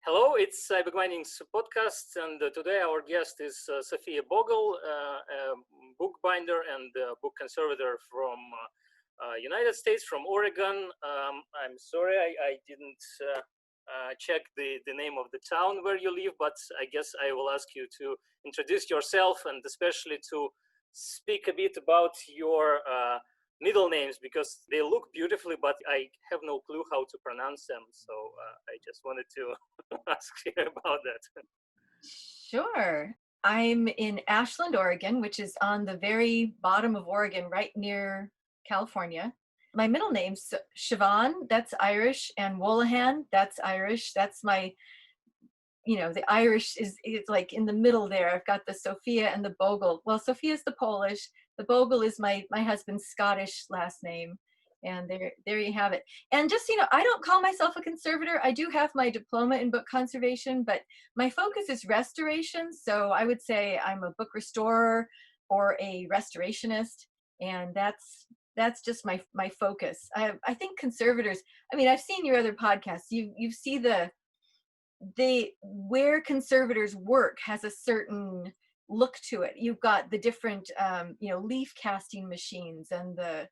Hello, it's iBookBinding's podcast, and today our guest is Sophia Bogle, a bookbinder and book conservator from United States, from Oregon. I'm sorry, I didn't check the name of the town where you live, but I guess I will ask you to introduce yourself and especially to speak a bit about your middle names, because they look beautifully, but I have no clue how to pronounce them. So I just wanted to ask you about that. Sure. I'm in Ashland, Oregon, which is on the very bottom of Oregon, right near California. My middle name's Siobhan, that's Irish, and Wolohan, that's Irish. That's my, the Irish is like in the middle there. I've got the Sophia and the Bogle. Well, Sophia's the Polish. The Bogle is my husband's Scottish last name. And there you have it. And just, I don't call myself a conservator. I do have my diploma in book conservation, but my focus is restoration. So I would say I'm a book restorer or a restorationist. And that's just my focus. I think conservators, I've seen your other podcasts. You see where conservators work has a certain look to it. You've got the different, leaf casting machines and the,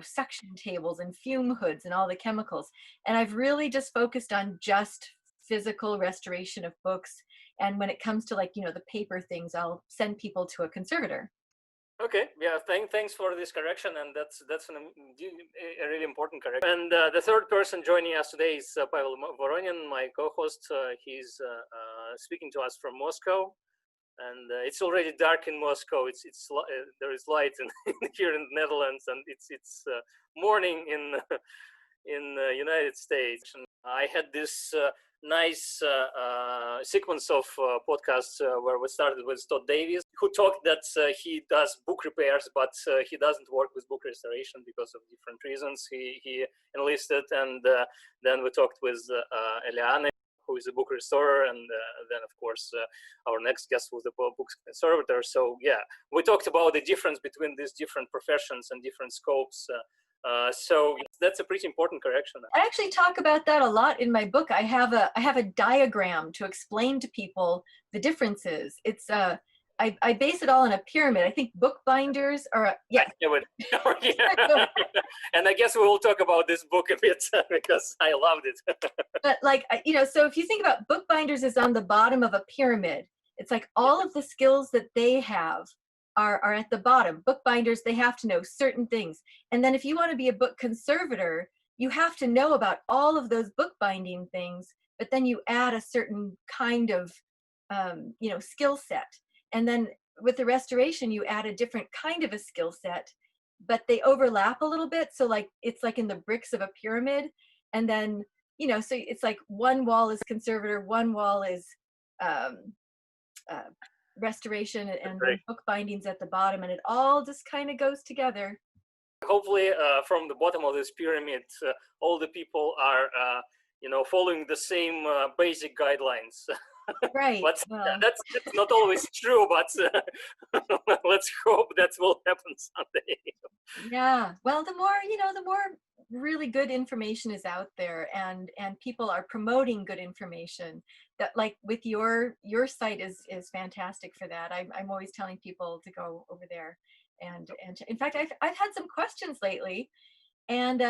suction tables and fume hoods and all the chemicals. And I've really just focused on just physical restoration of books. And when it comes to the paper things, I'll send people to a conservator. Okay, yeah, thanks for this correction, and that's a really important correction. And the third person joining us today is Pavel Voronin, my co-host. He's speaking to us from Moscow. And it's already dark in Moscow. There is light here in the Netherlands, and it's morning in the United States. And I had this nice sequence of podcasts where we started with Todd Davies, who talked that he does book repairs, but he doesn't work with book restoration because of different reasons he enlisted. And then we talked with Eliane, who is a book restorer, and then of course our next guest was the book conservator. So yeah, we talked about the difference between these different professions and different scopes. So that's a pretty important correction. I actually talk about that a lot in my book. I have a diagram to explain to people the differences. It's I base it all on a pyramid. I think bookbinders are yeah. And I guess we will talk about this book a bit because I loved it. But so if you think about bookbinders is on the bottom of a pyramid. It's like all of the skills that they have are at the bottom. Bookbinders, they have to know certain things. And then if you want to be a book conservator, you have to know about all of those bookbinding things, but then you add a certain kind of skill set. And then with the restoration, you add a different kind of a skill set, but they overlap a little bit. So it's like in the bricks of a pyramid. And then, so it's like one wall is conservator, one wall is restoration, and then bookbinding's at the bottom, and it all just kind of goes together. Hopefully from the bottom of this pyramid, all the people are, following the same basic guidelines. Right. But that's not always true, but let's hope that will happen someday. Yeah. Well, the more really good information is out there, and people are promoting good information, that like with your site is fantastic for that. I'm always telling people to go over there. And in fact, I've had some questions lately, and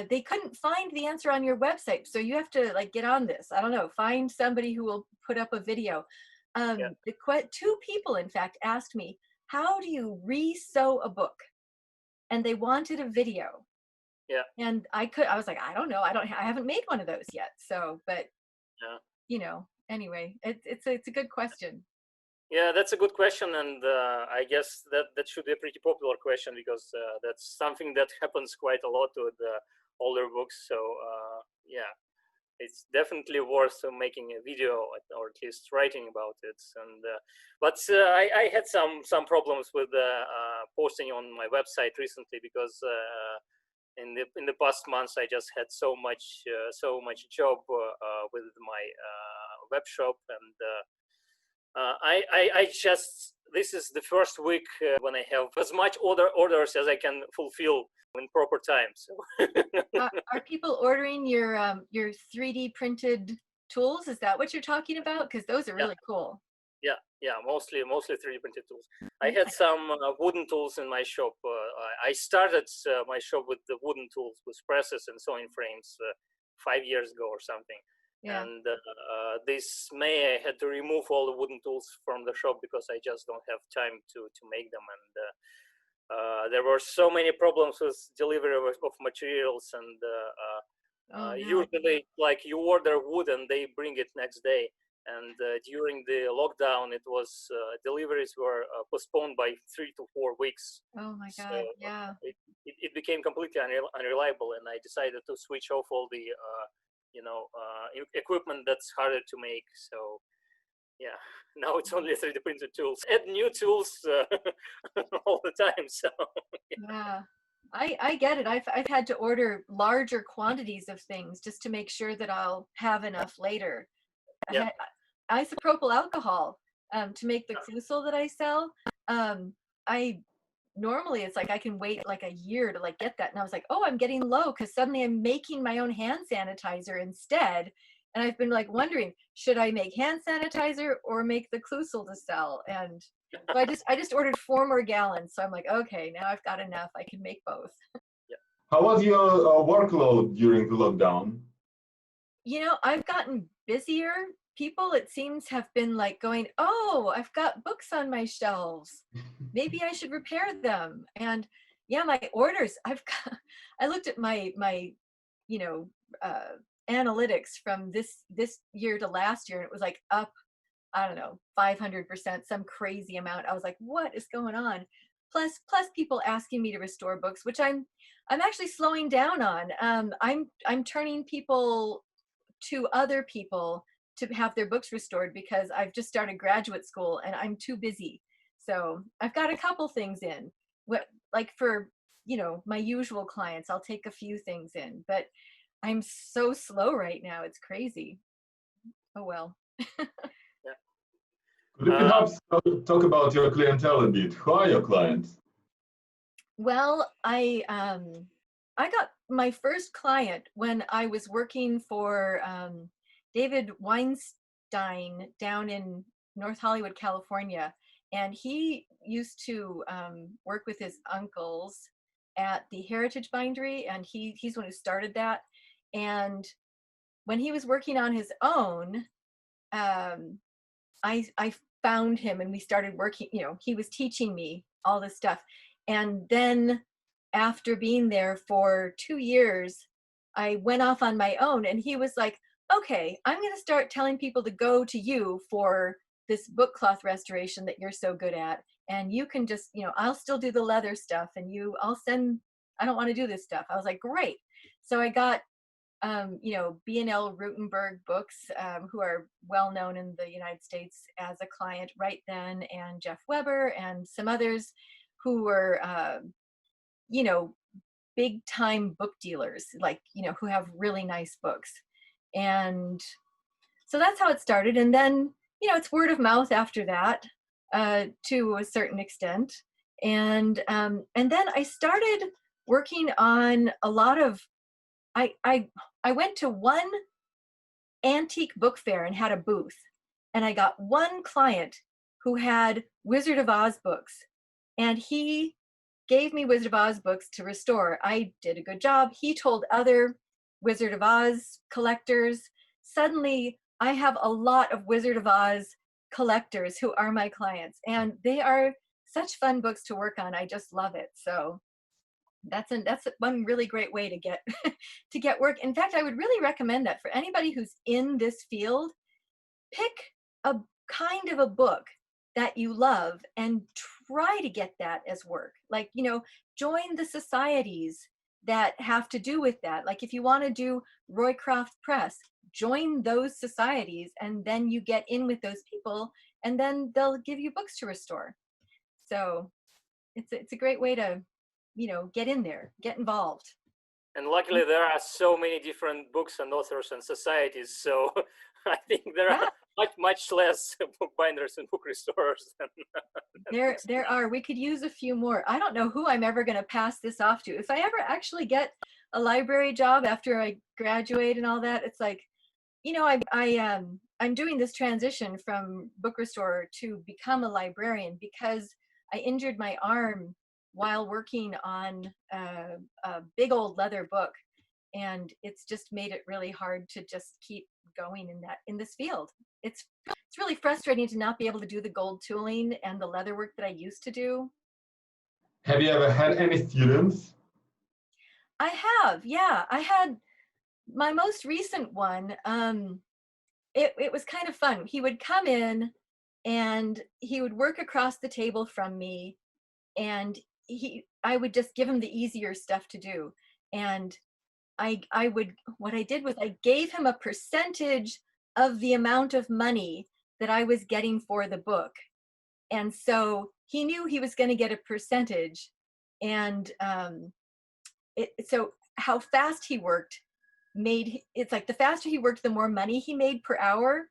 they couldn't find the answer on your website. So you have to get on this. I don't know, find somebody who will put up a video. Two people, in fact, asked me, how do you re-sew a book? And they wanted a video. Yeah. And I was like, I don't know. I haven't made one of those yet. So, but anyway, it's a good question. Yeah, that's a good question, and I guess that should be a pretty popular question, because that's something that happens quite a lot with older books. So yeah, it's definitely worth making a video, or at least writing about it. And but I had some problems with posting on my website recently, because in the past months I just had so much job with my web shop, and I just, this is the first week when I have as much orders as I can fulfill in proper time. So Are people ordering your 3D printed tools? Is that what you're talking about? Because those are yeah, really cool. yeah, mostly 3D printed tools. I had some wooden tools in my shop. I started my shop with the wooden tools, with presses and sewing frames 5 years ago or something. Yeah. And this May I had to remove all the wooden tools from the shop because I just don't have time to make them. And there were so many problems with delivery of materials, and Oh no. usually like you order wood and they bring it next day. And during the lockdown, it was deliveries were postponed by 3 to 4 weeks. Oh my So God. Yeah. it became completely unreliable, and I decided to switch off all the equipment that's harder to make. So yeah, now it's only 3D printed tools. Add new tools all the time. So Yeah. I get it. I've had to order larger quantities of things just to make sure that I'll have enough later. yeah, Isopropyl alcohol to make the Clusel that I sell. I normally it's like I can wait like a year to like get that, and I was like, oh, I'm getting low because suddenly I'm making my own hand sanitizer instead. And I've been like wondering, should I make hand sanitizer or make the Clusel to sell? And so I just ordered 4 more gallons. So I'm like, okay, now I've got enough. I can make both. yeah. How was your workload during the lockdown? You know, I've gotten busier. People, it seems, have been like going, oh, I've got books on my shelves. Maybe I should repair them. And yeah, my orders, I looked at my, you know, analytics from this year to last year, and it was like up, I don't know, 500%, some crazy amount. I was like, what is going on? Plus people asking me to restore books, which I'm actually slowing down on. I'm turning people to other people to have their books restored because I've just started graduate school and I'm too busy. So I've got a couple things in. What, like for, you know, my usual clients, I'll take a few things in, but I'm so slow right now. It's crazy. Oh well. Could you perhaps talk about your clientele a bit? Who are your clients? Well, I got my first client when I was working for David Weinstein down in North Hollywood, California. And he used to work with his uncles at the Heritage Bindery, and he's the one who started that. And when he was working on his own, I found him and we started working, you know, he was teaching me all this stuff. And then after being there for 2 years, I went off on my own, and he was like, okay, I'm going to start telling people to go to you for this book cloth restoration that you're so good at. And you can just, you know, I'll still do the leather stuff, and I don't want to do this stuff. I was like, great. So I got, you know, B&L Rutenberg Books, who are well known in the United States, as a client right then, and Jeff Weber and some others who were, you know, big time book dealers, like, you know, who have really nice books. And so that's how it started. And then, you know, it's word of mouth after that, to a certain extent. And then I started working on a lot of, I went to one antique book fair and had a booth, and I got one client who had Wizard of Oz books, and he gave me Wizard of Oz books to restore. I did a good job. He told other Wizard of Oz collectors. Suddenly, I have a lot of Wizard of Oz collectors who are my clients, and they are such fun books to work on. I just love it. So that's one really great way to get to get work. In fact, I would really recommend that for anybody who's in this field. Pick a kind of a book that you love and try to get that as work. Like, you know, join the societies that have to do with that. Like if you want to do Roycroft Press, join those societies, and then you get in with those people, and then they'll give you books to restore. So it's a great way to, you know, get in there, get involved. And luckily there are so many different books and authors and societies. So I think there are much less bookbinders and book restorers than There are. We could use a few more. I don't know who I'm ever going to pass this off to. If I ever actually get a library job after I graduate and all that, it's like, you know, I'm doing this transition from book restorer to become a librarian because I injured my arm while working on a big old leather book, and it's just made it really hard to just keep going in this field. It's really frustrating to not be able to do the gold tooling and the leather work that I used to do. Have you ever had any students? I have, yeah. I had my most recent one. It was kind of fun. He would come in and he would work across the table from me, and I would just give him the easier stuff to do. And what I did was I gave him a percentage of the amount of money that I was getting for the book. And so he knew he was going to get a percentage. And so how fast he worked it's like the faster he worked, the more money he made per hour.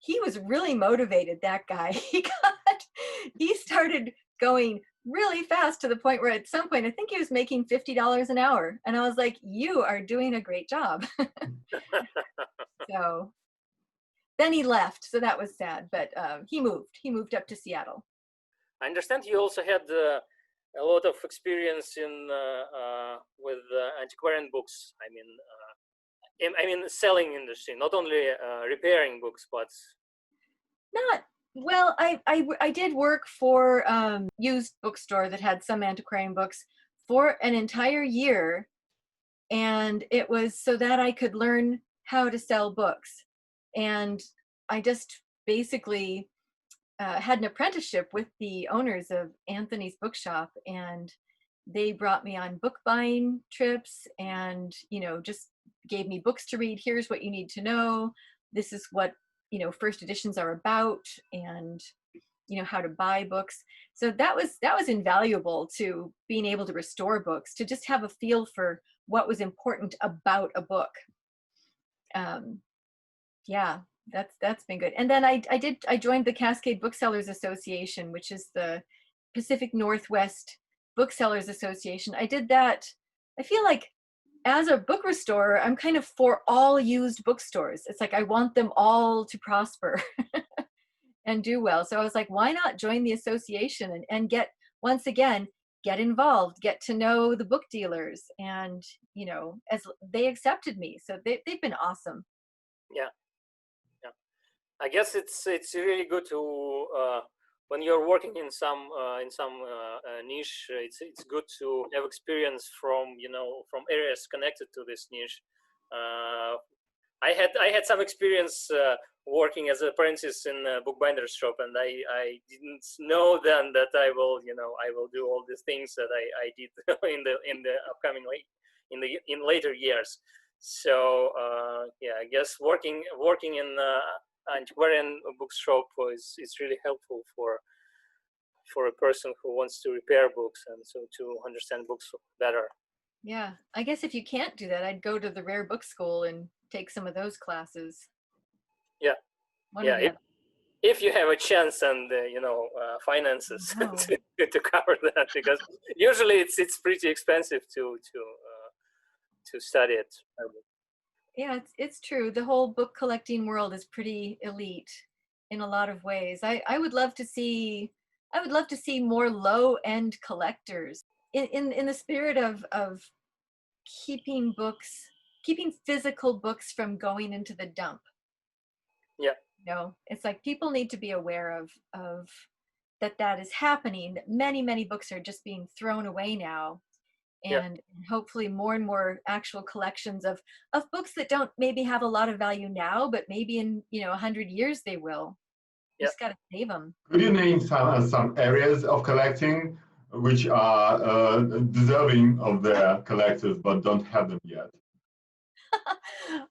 He was really motivated, that guy. He started going really fast to the point where at some point, I think he was making $50 an hour. And I was like, you are doing a great job. So then he left. So that was sad, but he moved up to Seattle. I understand you also had a lot of experience in with antiquarian books. I mean, selling industry, not only repairing books, but not well. I did work for used bookstore that had some antiquarian books for an entire year, and it was so that I could learn how to sell books. And I just basically had an apprenticeship with the owners of Anthony's Bookshop, and they brought me on book buying trips, and just gave me books to read. Here's what you need to know. This is what first editions are about, and how to buy books. So that was invaluable to being able to restore books, to just have a feel for what was important about a book. Yeah, that's been good. And then I joined the Cascade Booksellers Association, which is the Pacific Northwest Booksellers Association. I did that. I feel like as a book restorer, I'm kind of for all used bookstores. It's like I want them all to prosper and do well. So I was like, why not join the association and get, once again, get involved, get to know the book dealers, and as they accepted me. So they've been awesome. Yeah. I guess it's really good to when you're working in some niche. It's good to have experience from from areas connected to this niche. I had some experience working as an apprentice in a bookbinder's shop, and I didn't know then that I will do all these things that I did in the upcoming in later years. So yeah, I guess working in antiquarian bookshop is really helpful for a person who wants to repair books and so to understand books better. Yeah, I guess if you can't do that, I'd go to the Rare Book School and take some of those classes. Yeah, if you have a chance and finances to cover that, because usually it's pretty expensive to study it. Yeah, it's true. The whole book collecting world is pretty elite in a lot of ways. I would love to see more low-end collectors in the spirit of keeping physical books from going into the dump. Yeah. It's like people need to be aware of that is happening. Many books are just being thrown away now. And hopefully more and more actual collections of books that don't maybe have a lot of value now, but maybe in 100 years they will. You just got to save them. Could you name some areas of collecting which are deserving of their collectors but don't have them yet?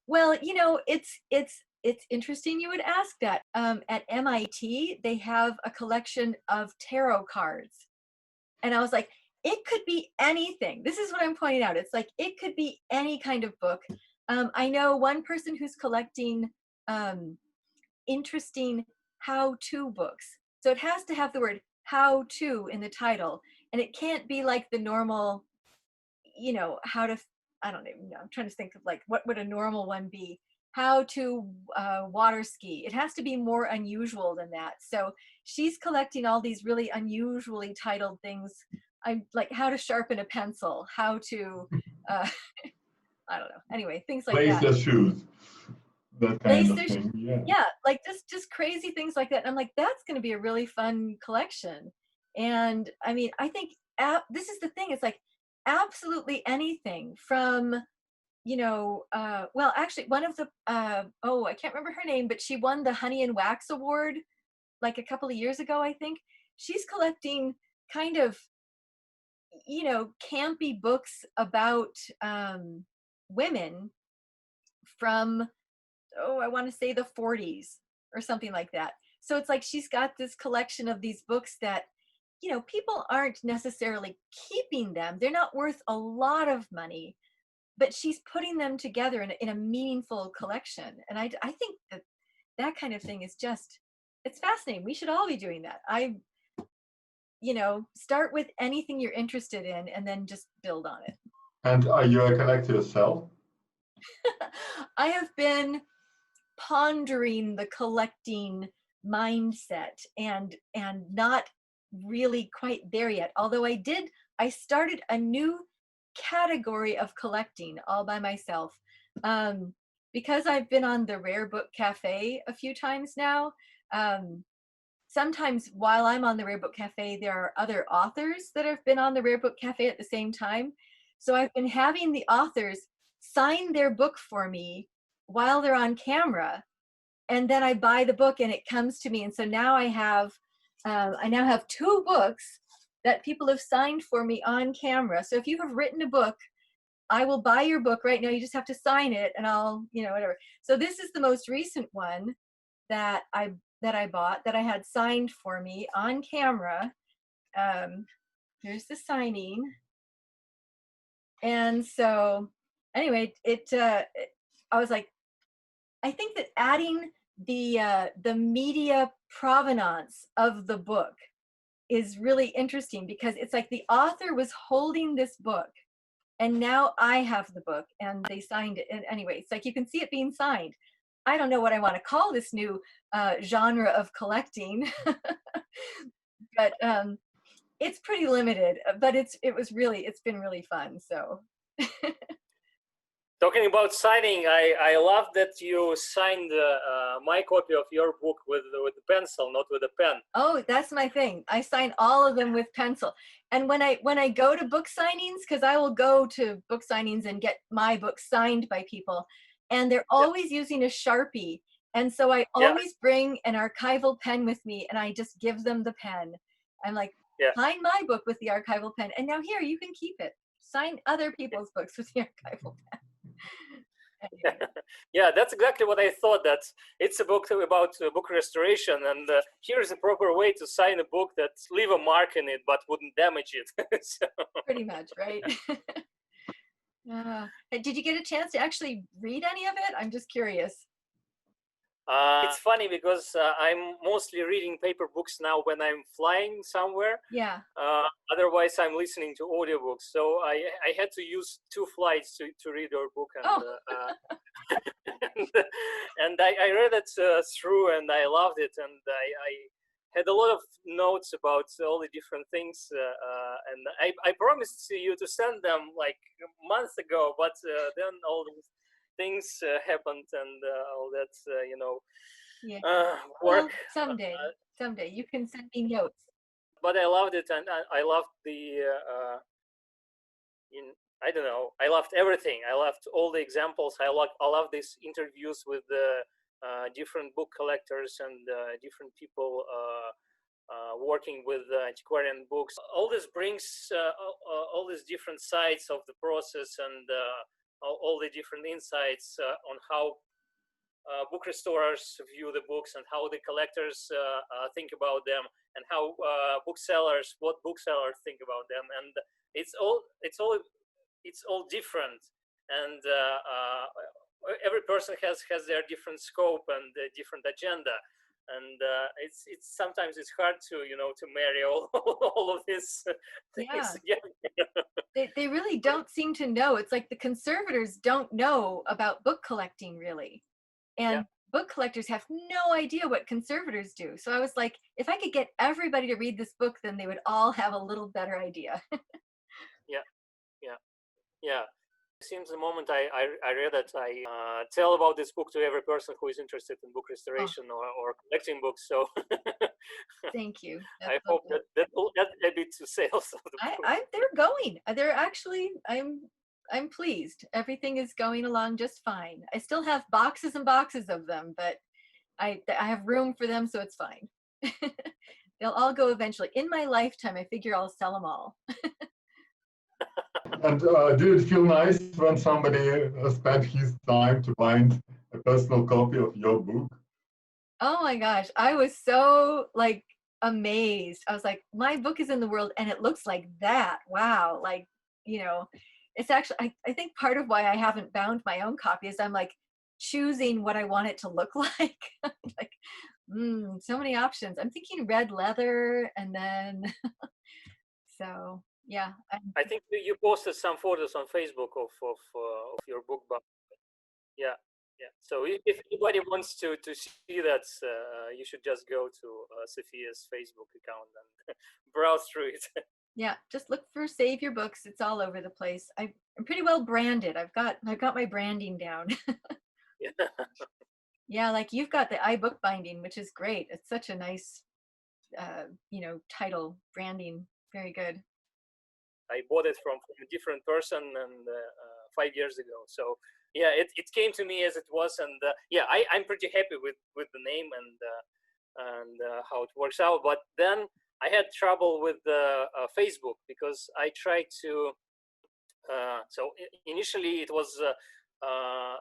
Well, it's interesting you would ask that. At MIT, they have a collection of tarot cards, and I was like, it could be anything. This is what I'm pointing out. It's like it could be any kind of book. I know one person who's collecting interesting how-to books. So it has to have the word how to in the title, and it can't be like the normal, how to, I don't even know, I'm trying to think of like, what would a normal one be? How to water ski. It has to be more unusual than that. So she's collecting all these really unusually titled things. I'm like how to sharpen a pencil, how to, I don't know. Anyway, things like Lace that. their shoes. That kind Lace of their thing. Yeah. Yeah, like just crazy things like that. And I'm like, that's going to be a really fun collection. And I mean, I think this is the thing. It's like absolutely anything from, well, actually, one of the I can't remember her name, but she won the Honey and Wax Award like a couple of years ago, I think. She's collecting kind of, campy books about women from, I want to say the 40s or something like that. So it's like she's got this collection of these books that, people aren't necessarily keeping them. They're not worth a lot of money, but she's putting them together in a meaningful collection. And I think that kind of thing is just, it's fascinating. We should all be doing that. Start with anything you're interested in and then just build on it. And are you a collector yourself? I have been pondering the collecting mindset and not really quite there yet. Although I started a new category of collecting all by myself. Because I've been on the Rare Book Cafe a few times now. Sometimes while I'm on the Rare Book Cafe, there are other authors that have been on the Rare Book Cafe at the same time. So I've been having the authors sign their book for me while they're on camera, and then I buy the book and it comes to me. And so now I now have 2 books that people have signed for me on camera. So if you have written a book, I will buy your book right now. You just have to sign it and I'll, whatever. So this is the most recent one that I bought that I had signed for me on camera. Here's the signing. And so anyway, I was like, I think that adding the media provenance of the book is really interesting, because it's like the author was holding this book and now I have the book and they signed it. And anyway, it's like you can see it being signed. I don't know what I want to call this new genre of collecting, but it's pretty limited, but it's been really fun. So Talking about signing, I love that you signed my copy of your book with a pencil, not with a pen. Oh, that's my thing. I sign all of them with pencil. And when I go to book signings, because I will go to book signings and get my book signed by people, and they're always using a Sharpie. And so I always bring an archival pen with me and I just give them the pen. I'm like, sign my book with the archival pen. And now here, you can keep it. Sign other people's books with the archival pen. Yeah, that's exactly what I thought. That it's a book about book restoration, and here's a proper way to sign a book that leave a mark in it but wouldn't damage it. So. Pretty much, right? Did you get a chance to actually read any of it? I'm just curious. It's funny because I'm mostly reading paper books now when I'm flying somewhere. Yeah. Otherwise, I'm listening to audiobooks. So I had to use 2 flights to read your book, and and I read it through, and I loved it, and I had a lot of notes about all the different things, and I promised you to send them like months ago, but then all these things happened and all that, work. Well, someday you can send me notes. But I loved it, and I loved the, I don't know, I loved everything. I loved all the examples. I love these interviews with the different book collectors and different people working with antiquarian books. All this brings all these different sides of the process, and all the different insights on how book restorers view the books, and how the collectors think about them, and how what booksellers think about them, and it's all different. And every person has their different scope and different agenda, and it's sometimes it's hard to to marry all all of these Yeah. things together. They really don't seem to know. It's like the conservators don't know about book collecting really. And Yeah. book collectors have no idea what conservators do. So I was like, if I could get everybody to read this book, then they would all have a little better idea. Yeah, yeah, yeah. Since the moment I read it, I tell about this book to every person who is interested in book Oh, restoration or collecting books. So thank you. That's I hope lovely. that will add a bit to sales of the book. They're going. They're actually, I'm pleased. Everything is going along just fine. I still have boxes and boxes of them, but I have room for them, so it's fine. They'll all go eventually. In my lifetime, I figure I'll sell them all. And did it feel nice when somebody spent his time to find a personal copy of your book? Oh my gosh, I was so like amazed. I was like, my book is in the world and it looks like that. Wow. Like, it's actually, I think part of why I haven't bound my own copy is I'm like choosing what I want it to look like. Like, so many options. I'm thinking red leather and then, so yeah. I think you posted some photos on Facebook of your book, but yeah, yeah. So if anybody wants to see that, you should just go to Sophia's Facebook account and browse through it. Yeah, just look for Save Your Books. It's all over the place. I'm pretty well branded. I've got my branding down. Yeah. Yeah, like you've got the iBookBinding, which is great. It's such a nice, title branding. Very good. I bought it from a different person and 5 years ago. So yeah, it came to me as it was, and yeah, I'm pretty happy with the name and how it works out. But then I had trouble with Facebook because I tried to. So initially it was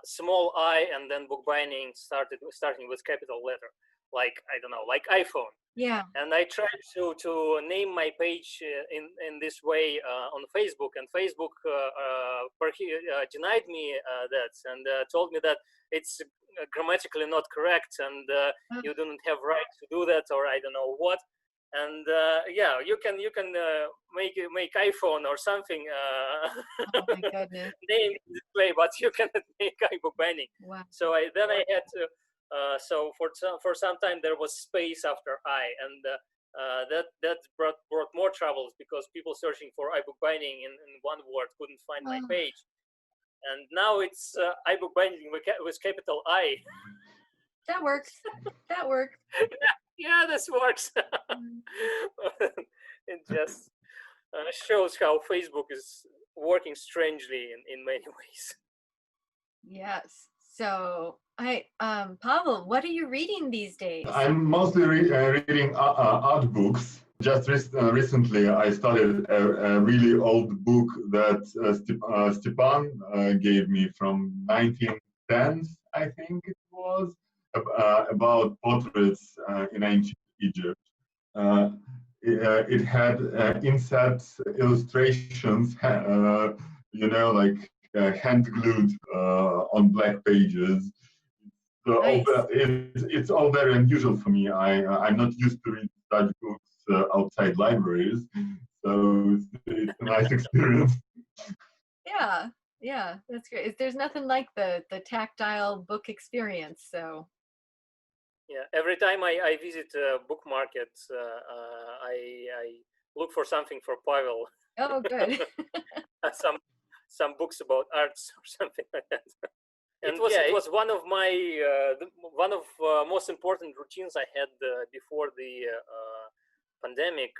small I and then bookbinding starting with capital letter, like I don't know, like iPhone. Yeah. And I tried to name my page in this way on Facebook, and Facebook denied me that and told me that it's grammatically not correct and Oh, you don't have right to do that, or I don't know what. And yeah, you can make iPhone or something oh my goodness. name this way, but you cannot make iBookBinding. Wow. So I had to. So for some time there was space after I, and that brought more troubles because people searching for iBookBinding in one word couldn't find my Oh, page. And now it's iBookBinding with capital I. that works. That works. Yeah, this works. Mm. It just shows how Facebook is working strangely in many ways. Yes. So Pavel, what are you reading these days? I'm mostly reading art books. Just recently, I started a really old book that Stepan gave me from 1910s, I think it was, about portraits in ancient Egypt. It had inset illustrations, like hand glued on black pages. So Nice. it's all very unusual for me. I'm not used to read such books outside libraries, so it's a nice experience. Yeah. Yeah, that's great. There's nothing like the tactile book experience. So Yeah, every time I visit a book market, I look for something for Pavel. oh, good. some books about arts or something like that. And it was one of my one of most important routines I had before the pandemic.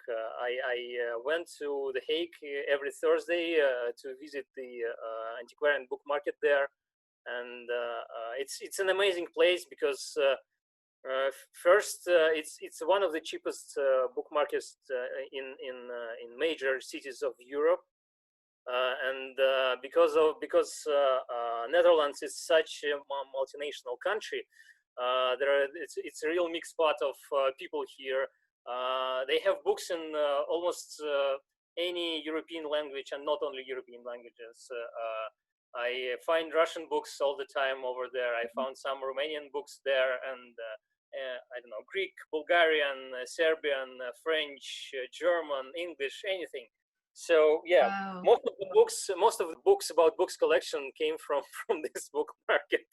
I went to The Hague every Thursday to visit the antiquarian book market there, and it's an amazing place because first it's one of the cheapest book markets in major cities of Europe. And because Netherlands is such a multinational country, it's a real mixed pot of people here. They have books in almost any European language, and not only European languages. I find Russian books all the time over there. I found some Romanian books there, and I don't know, Greek, Bulgarian, Serbian, French, German, English, anything. So yeah, Wow. most of the books about books collection came from this book market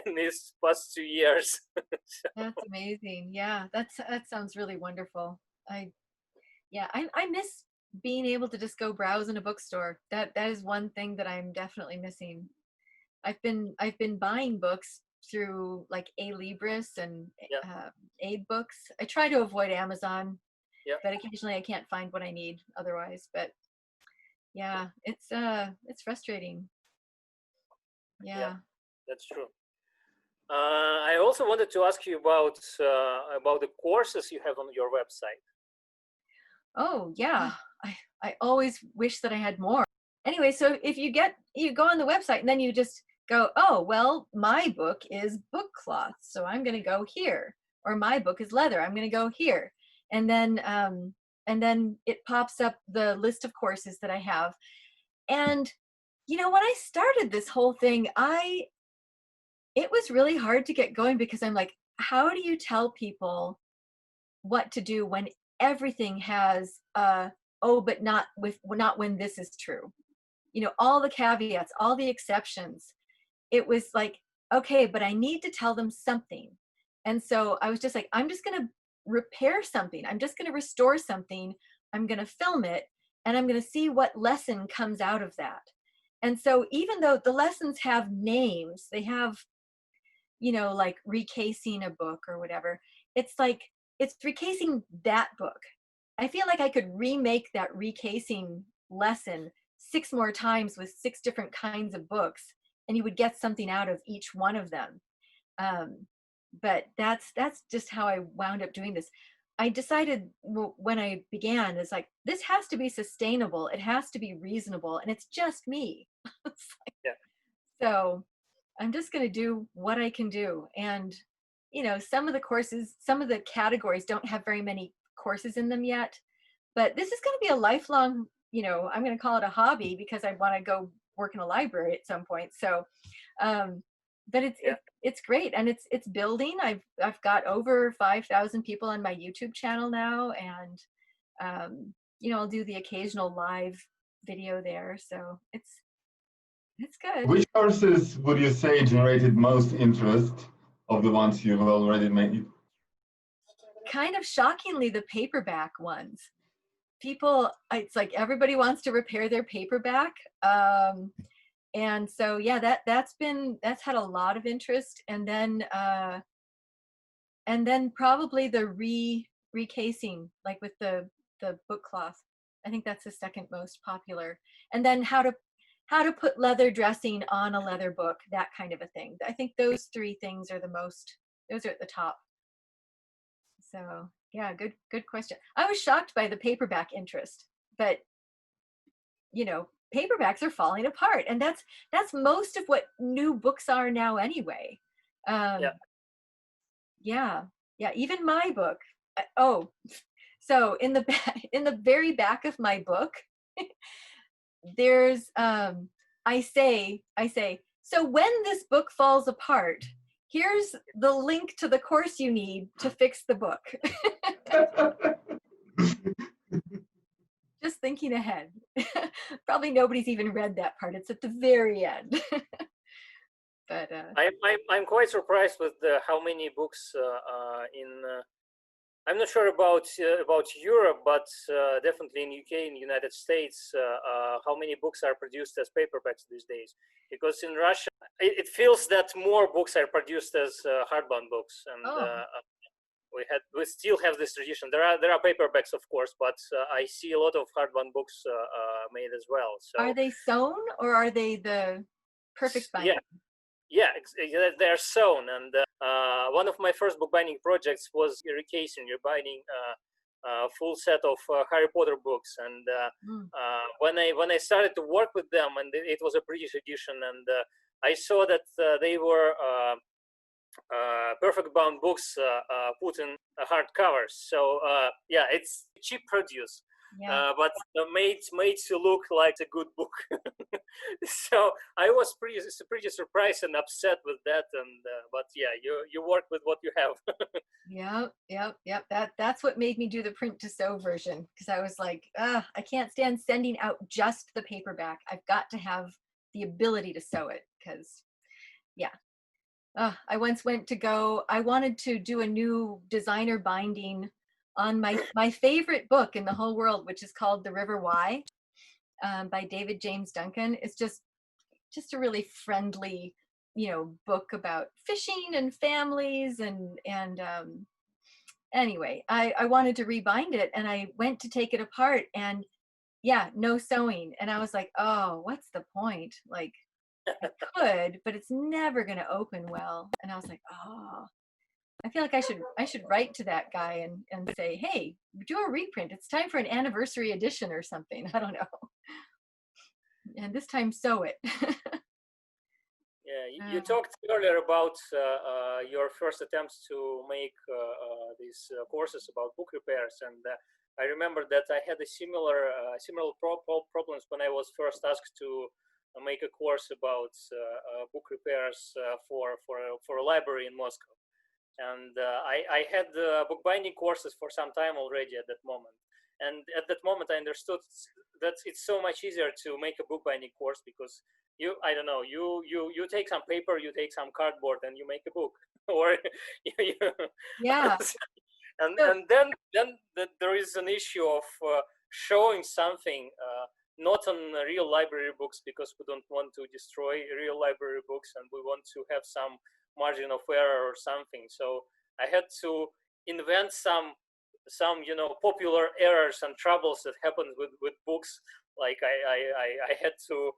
in these past 2 years. So, That's amazing. Yeah, that sounds really wonderful. I miss being able to just go browse in a bookstore. That is one thing that I'm definitely missing. I've been buying books through like A-Libris and yeah, Aid Books. I try to avoid Amazon, yeah, but occasionally I can't find what I need otherwise. But yeah, it's frustrating. yeah, Yeah. that's true. I also wanted to ask you about the courses you have on your website. Oh yeah. I always wish that I had more. Anyway, so if you go on the website and then you just go, oh well, my book is book cloth, so I'm going to go here, or my book is leather, I'm going to go here, and then it pops up the list of courses that I have. And when I started this whole thing, it was really hard to get going because I'm like, how do you tell people what to do when everything has oh, but not when this is true, all the caveats, all the exceptions. It was like, okay, but I need to tell them something. And so I was just like, I'm just going to repair something, I'm just going to restore something, I'm going to film it, and I'm going to see what lesson comes out of that. And so even though the lessons have names, they have, like recasing a book or whatever, it's like it's recasing that book. I feel like I could remake that recasing lesson 6 more times with 6 different kinds of books, and you would get something out of each one of them. But that's just how I wound up doing this. I decided when I began, it's like, this has to be sustainable, it has to be reasonable, and it's just me. Yeah, So I'm just going to do what I can do. And, some of the courses, some of the categories don't have very many courses in them yet, but this is going to be a lifelong, I'm going to call it a hobby because I want to go work in a library at some point. So, but yeah, it's great. And it's building. I've got over 5,000 people on my YouTube channel now. And, I'll do the occasional live video there. So it's good. Which courses would you say generated most interest of the ones you've already made? Kind of shockingly, the paperback ones. People, it's like everybody wants to repair their paperback. And so, yeah, that's had a lot of interest. And then probably the recasing, like with the book cloth. I think that's the second most popular. And then how to put leather dressing on a leather book, that kind of a thing. I think those 3 things are those are at the top. So yeah, good question. I was shocked by the paperback interest, but paperbacks are falling apart, and that's most of what new books are now anyway. yeah, Yeah, even my book. Oh, so in the in the very back of my book, there's I say, so when this book falls apart, here's the link to the course you need to fix the book. Just thinking ahead. Probably nobody's even read that part. It's at the very end. But I'm quite surprised with how many books in. I'm not sure about Europe, but definitely in UK, in the United States, how many books are produced as paperbacks these days? Because in Russia, it feels that more books are produced as hardbound books, and we still have this tradition. There are paperbacks, of course, but I see a lot of hardbound books made as well. So are they sewn, or are they the perfect binding? Yeah, they're sewn. And one of my first bookbinding projects was recasing, rebinding a full set of Harry Potter books. And when I started to work with them, and it was a British edition, and I saw that they were perfect bound books put in hard covers. So yeah, it's cheap produce. Yeah. but made to look like a good book. So I was pretty surprised and upset with that. And but yeah, you work with what you have. Yep. That's what made me do the print to sew version, because I was like, I can't stand sending out just the paperback. I've got to have the ability to sew it, because yeah. I once I wanted to do a new designer binding on my favorite book in the whole world, which is called The River Why, by David James Duncan. It's just a really friendly, book about fishing and families and anyway, I wanted to rebind it, and I went to take it apart, and yeah, no sewing. And I was like, oh, what's the point? Like, I could, but it's never going to open well. And I was like, oh, I feel like I should write to that guy and say, hey, do a reprint. It's time for an anniversary edition or something. I don't know. And this time sew it. Yeah, you talked earlier about your first attempts to make these courses about book repairs, and I remember that I had a similar problems when I was first asked to make a course about book repairs for a library in Moscow, and I had bookbinding courses for some time already at that moment. And at that moment, I understood that it's so much easier to make a bookbinding course, because you take some paper, you take some cardboard, and you make a book. Or Yeah. and then there is an issue of showing something not on real library books, because we don't want to destroy real library books, and we want to have some margin of error or something. So I had to invent some popular errors and troubles that happen with books. Like I had to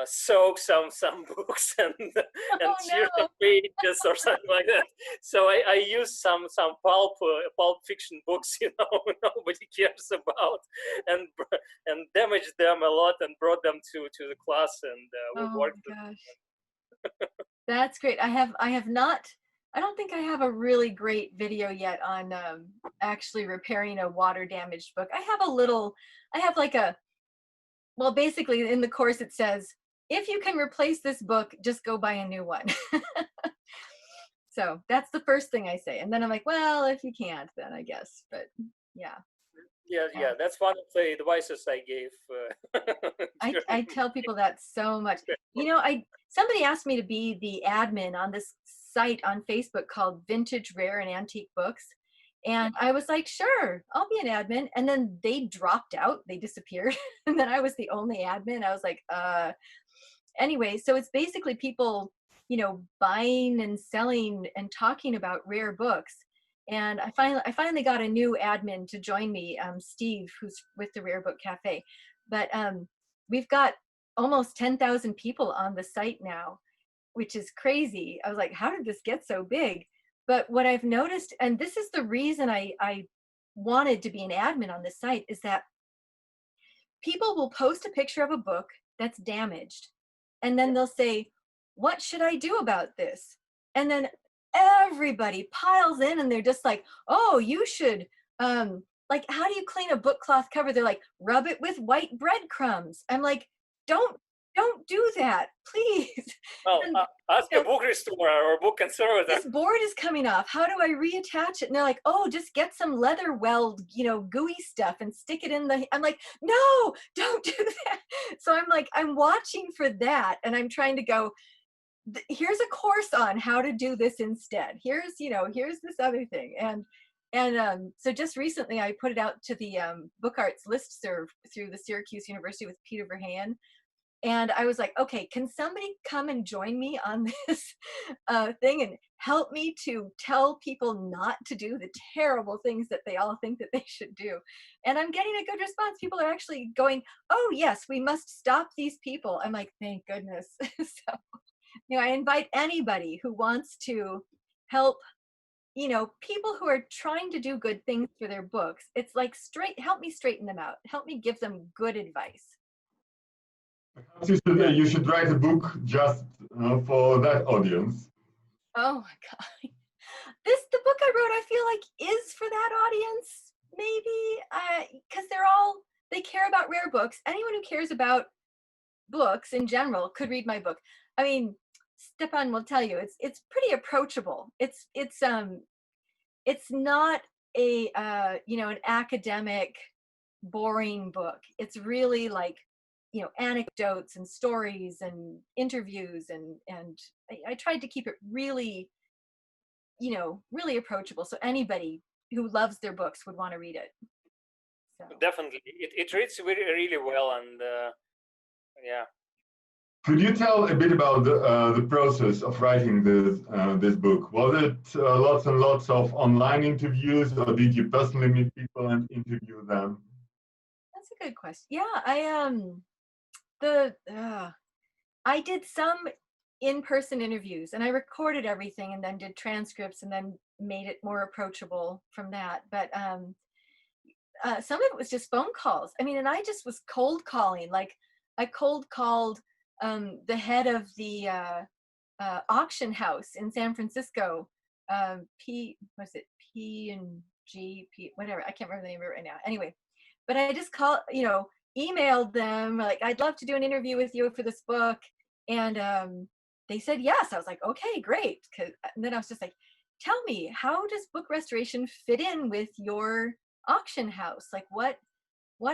soak some books and tear some pages or something like that. So I used some pulp fiction books, nobody cares about, and damaged them a lot and brought them to the class, and we worked. Gosh. That's great. I have not. I don't think I have a really great video yet on actually repairing a water damaged book. I have like well, basically in the course it says, if you can replace this book, just go buy a new one. So that's the first thing I say. And then I'm like, well, if you can't, then I guess, but yeah. Yeah, that's one of the advices I gave. I tell people that so much. Somebody asked me to be the admin on this site on Facebook called Vintage, Rare, and Antique Books. And I was like, sure, I'll be an admin. And then they dropped out, they disappeared. And then I was the only admin. I was like, anyway, so it's basically people, buying and selling and talking about rare books. And I finally got a new admin to join me, Steve, who's with the Rare Book Cafe. But we've got almost 10,000 people on the site now, which is crazy. I was like, how did this get so big? But what I've noticed, and this is the reason I wanted to be an admin on this site, is that people will post a picture of a book that's damaged, and then they'll say, what should I do about this? And then everybody piles in, and they're just like, oh, you should, like, how do you clean a book cloth cover? They're like, rub it with white breadcrumbs. I'm like, don't do that, please. Well, ask a book restorer or book conservator. This board is coming off. How do I reattach it? And they're like, oh, just get some leather weld, gooey stuff and stick it in the. I'm like, no, don't do that. So I'm like, I'm watching for that, and I'm trying to go, here's a course on how to do this instead. Here's this other thing. And so just recently I put it out to the Book Arts listserv through the Syracuse University with Peter Verheyen. And I was like, okay, can somebody come and join me on this thing and help me to tell people not to do the terrible things that they all think that they should do? And I'm getting a good response. People are actually going, oh, yes, we must stop these people. I'm like, thank goodness. So, I invite anybody who wants to help, people who are trying to do good things for their books. It's like, help me straighten them out. Help me give them good advice. Perhaps you should write a book just for that audience. Oh my God. The book I wrote, I feel like is for that audience, maybe because they care about rare books. Anyone who cares about books in general could read my book. I mean, Stepan will tell you it's pretty approachable. It's not a an academic boring book. It's really like anecdotes and stories and interviews and I tried to keep it really really approachable, so anybody who loves their books would want to read it. So. Definitely, it reads really, really well, and yeah. Could you tell a bit about the process of writing this book? Was it lots and lots of online interviews, or did you personally meet people and interview them? That's a good question. Yeah, I did some in-person interviews, and I recorded everything and then did transcripts and then made it more approachable from that. But some of it was just phone calls. I mean, and I just was cold calling. Like I cold called the head of the auction house in San Francisco, P and G, whatever. I can't remember the name of it right now. Anyway, but I just emailed them like, I'd love to do an interview with you for this book. And they said yes. I was like, okay, great. And then I was just like, tell me, how does book restoration fit in with your auction house? Like what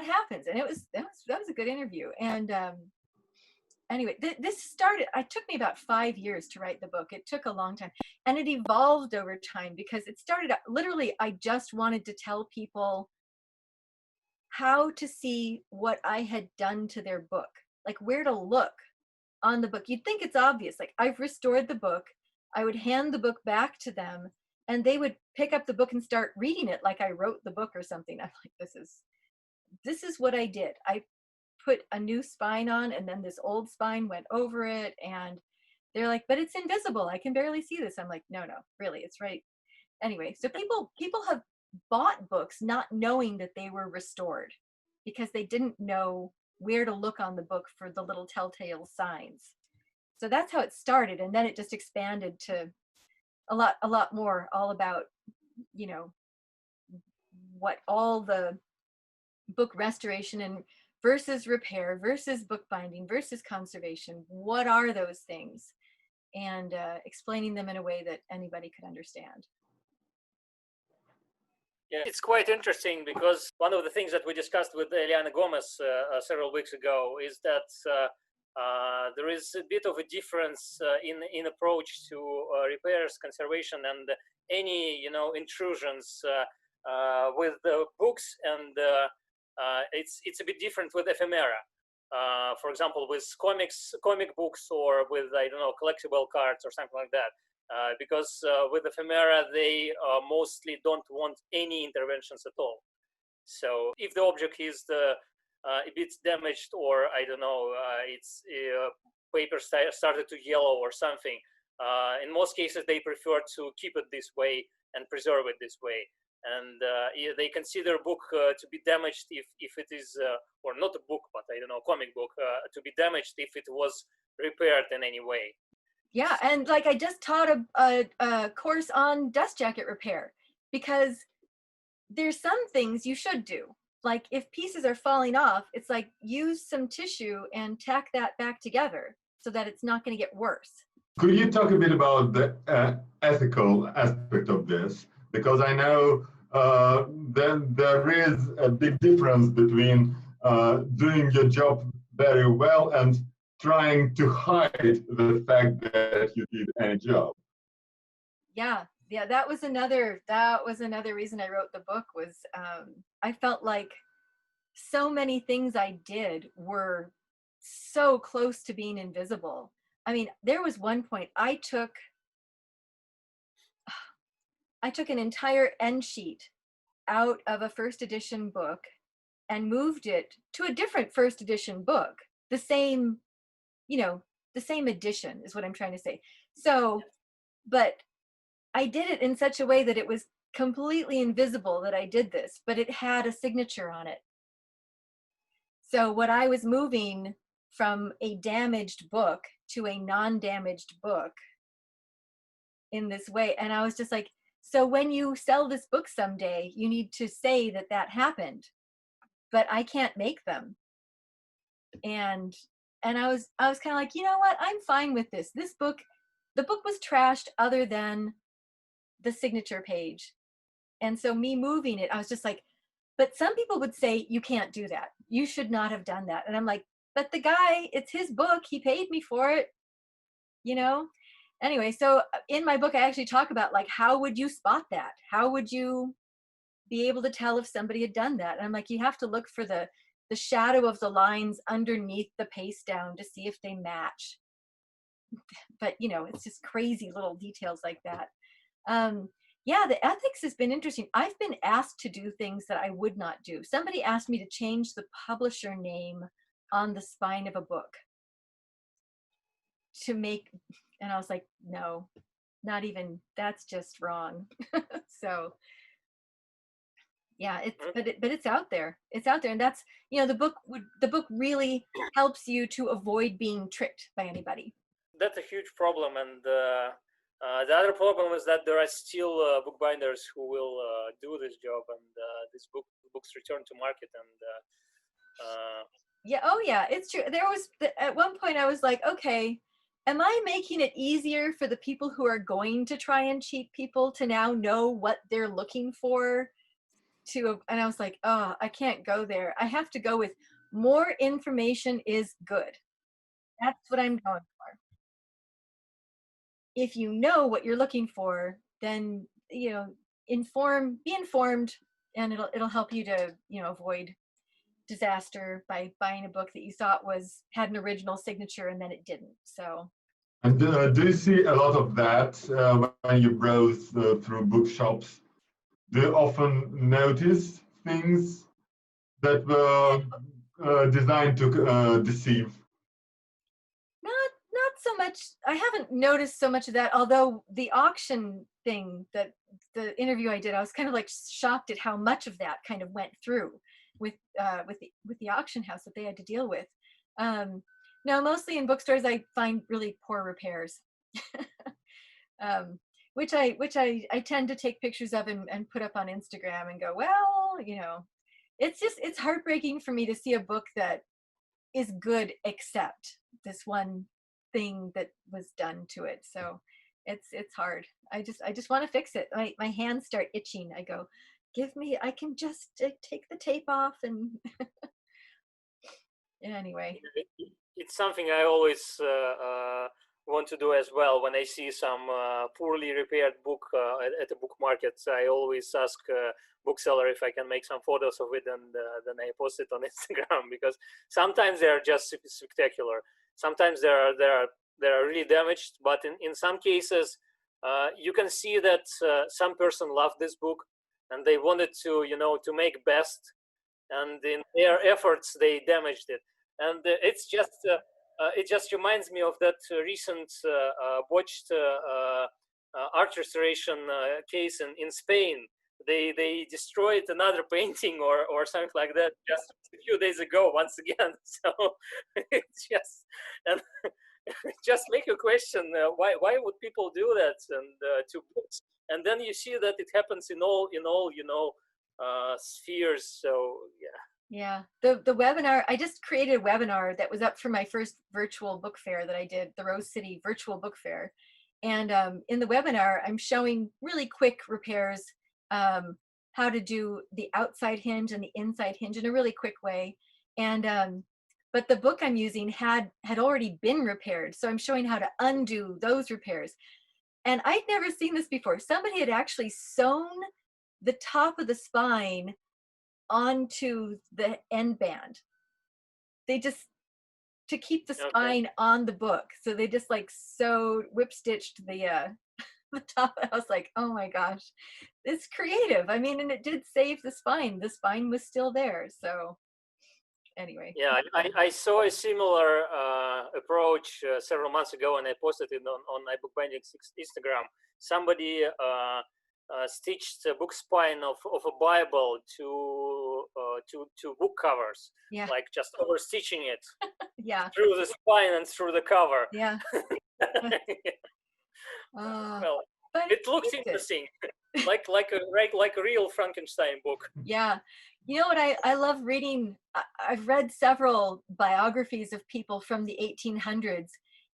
happens? And that was a good interview. And anyway, this took me about 5 years to write the book. It took a long time, and it evolved over time because it started out, literally, I just wanted to tell people how to see what I had done to their book, like where to look on the book. You'd think it's obvious, like I've restored the book. I would hand the book back to them and they would pick up the book and start reading it like I wrote the book or something. I'm like, this is what I did. I put a new spine on and then this old spine went over it, and they're like, but it's invisible, I can barely see this. I'm like, no, really, it's right. Anyway, so people have bought books not knowing that they were restored because they didn't know where to look on the book for the little telltale signs. So that's how it started, and then it just expanded to a lot more, all about what all the book restoration and versus repair versus bookbinding versus conservation, what are those things, and explaining them in a way that anybody could understand. Yeah, it's quite interesting because one of the things that we discussed with Eliana Gomez several weeks ago is that there is a bit of a difference in approach to repairs, conservation, and any intrusions with the books, and it's a bit different with ephemera. For example, with comic books, or with, I don't know, collectible cards or something like that. Because with ephemera, they mostly don't want any interventions at all. So if the object is a bit damaged, or I don't know, it's paper started to yellow or something, in most cases they prefer to keep it this way and preserve it this way. And they consider a book to be damaged if it is, or not a book, but I don't know, comic book, to be damaged if it was repaired in any way. Yeah, and like I just taught a course on dust jacket repair, because there's some things you should do. Like if pieces are falling off, it's like use some tissue and tack that back together so that it's not going to get worse. Could you talk a bit about the ethical aspect of this? Because I know there is a big difference between doing your job very well and trying to hide the fact that you did any job. Yeah, that was another reason I wrote the book, was I felt like so many things I did were so close to being invisible. I mean, there was one point I took an entire end sheet out of a first edition book and moved it to a different first edition book. The same edition is what I'm trying to say. So, but I did it in such a way that it was completely invisible that I did this, but it had a signature on it. So what I was moving from a damaged book to a non-damaged book in this way. And I was just like, So when you sell this book someday, you need to say that that happened, but I can't make them. And I was kind of like, you know what? I'm fine with this. This book, the book was trashed other than the signature page. And so me moving it, I was just like, but some people would say, you can't do that. You should not have done that. And I'm like, but the guy, it's his book. He paid me for it, you know? Anyway, so in my book, I actually talk about like, how would you spot that? How would you be able to tell if somebody had done that? And I'm like, you have to look for the shadow of the lines underneath the paste down to see if they match. But, you know, it's just crazy little details like that. Yeah, the ethics has been interesting. I've been asked to do things that I would not do. Somebody asked me to change the publisher name on the spine of a book to make, and I was like, no, not even, that's just wrong. So yeah, but it's out there. It's out there, and that's, you know, the book really helps you to avoid being tricked by anybody. That's a huge problem, and the other problem is that there are still bookbinders who will do this job, and these books return to market, and yeah, oh yeah, it's true. There was at one point I was like, okay, am I making it easier for the people who are going to try and cheat people to now know what they're looking for? And I was like, oh, I can't go there. I have to go with more information is good. That's what I'm going for. If you know what you're looking for, then, you know, be informed, and it'll help you to, you know, avoid disaster by buying a book that you thought had an original signature and then it didn't. So. And do you see a lot of that when you browse through bookshops? Do you often notice things that were designed to deceive? Not so much. I haven't noticed so much of that, although the auction thing, that the interview I did, I was kind of like shocked at how much of that kind of went through with the auction house that they had to deal with. No, mostly in bookstores I find really poor repairs. Which I tend to take pictures of and put up on Instagram and go, well, you know, it's heartbreaking for me to see a book that is good except this one thing that was done to it. So it's hard. I just want to fix it. My hands start itching. I go, I can just take the tape off and anyway. It's something I always want to do as well. When I see some poorly repaired book at the book market, I always ask bookseller if I can make some photos of it, and then I post it on Instagram, because sometimes they are just spectacular. Sometimes they are really damaged, but in some cases you can see that some person loved this book and they wanted to, you know, to make best, and in their efforts they damaged it. And it's just it just reminds me of that recent botched art restoration case in Spain. They destroyed another painting or something like that just a few days ago once again. So it's just, and just make a question, why would people do that, and to books? And then you see that it happens in all you know spheres. So yeah. Yeah, the webinar, I just created a webinar that was up for my first virtual book fair that I did, the Rose City Virtual Book Fair. And in the webinar, I'm showing really quick repairs, how to do the outside hinge and the inside hinge in a really quick way. And but the book I'm using had already been repaired. So I'm showing how to undo those repairs. And I'd never seen this before. Somebody had actually sewn the top of the spine onto the end band. They just, to keep the spine on the book. So they just like whip stitched the top. I was like, oh my gosh, it's creative. I mean, and it did save the spine. The spine was still there. So anyway. Yeah, I saw a similar approach several months ago, and I posted it on iBookBinding's Instagram. Somebody stitched a book spine of a Bible to book covers, like just over stitching it through the spine and through the cover. Yeah. Well, but it looks interesting. like a real Frankenstein book. Yeah. You know what I love reading? I've read several biographies of people from the 1800s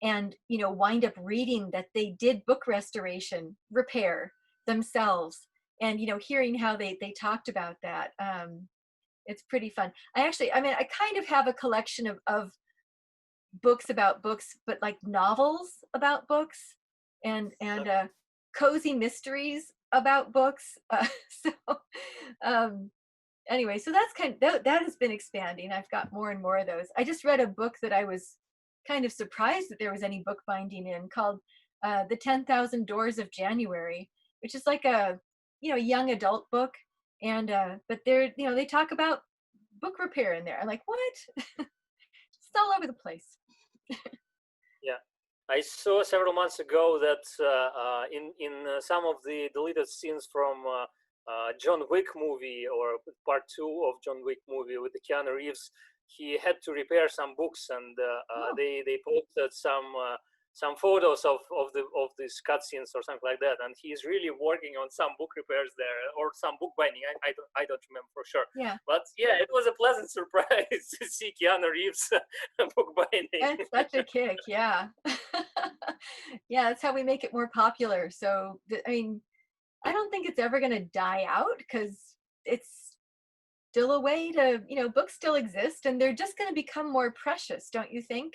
and, wind up reading that they did book restoration, repair themselves, and, hearing how they talked about that. It's pretty fun. I kind of have a collection of books about books, but like novels about books and cozy mysteries about books. Anyway, so that's that has been expanding. I've got more and more of those. I just read a book that I was kind of surprised that there was any bookbinding in, called The 10,000 Doors of January, which is like a young adult book, and but they talk about book repair in there. I'm like, what? It's all over the place. Yeah, I saw several months ago that in some of the deleted scenes from John Wick movie, or part 2 of John Wick movie with the Keanu Reeves, he had to repair some books, and they posted some photos of these cutscenes or something like that, and he's really working on some book repairs there, or some book binding. I don't remember for sure. Yeah. But yeah, it was a pleasant surprise to see Keanu Reeves book binding. That's such a kick. Yeah. Yeah, that's how we make it more popular. So I don't think it's ever going to die out, because it's still a way to, books still exist, and they're just going to become more precious, don't you think?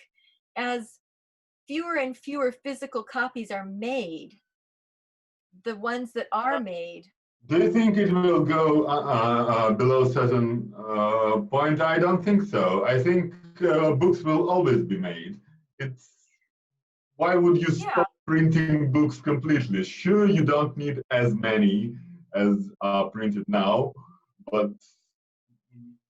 As fewer and fewer physical copies are made, the ones that are made. Do you think it will go below a certain point? I don't think so. I think books will always be made. Why would you stop printing books completely? Sure, you don't need as many as are printed now, but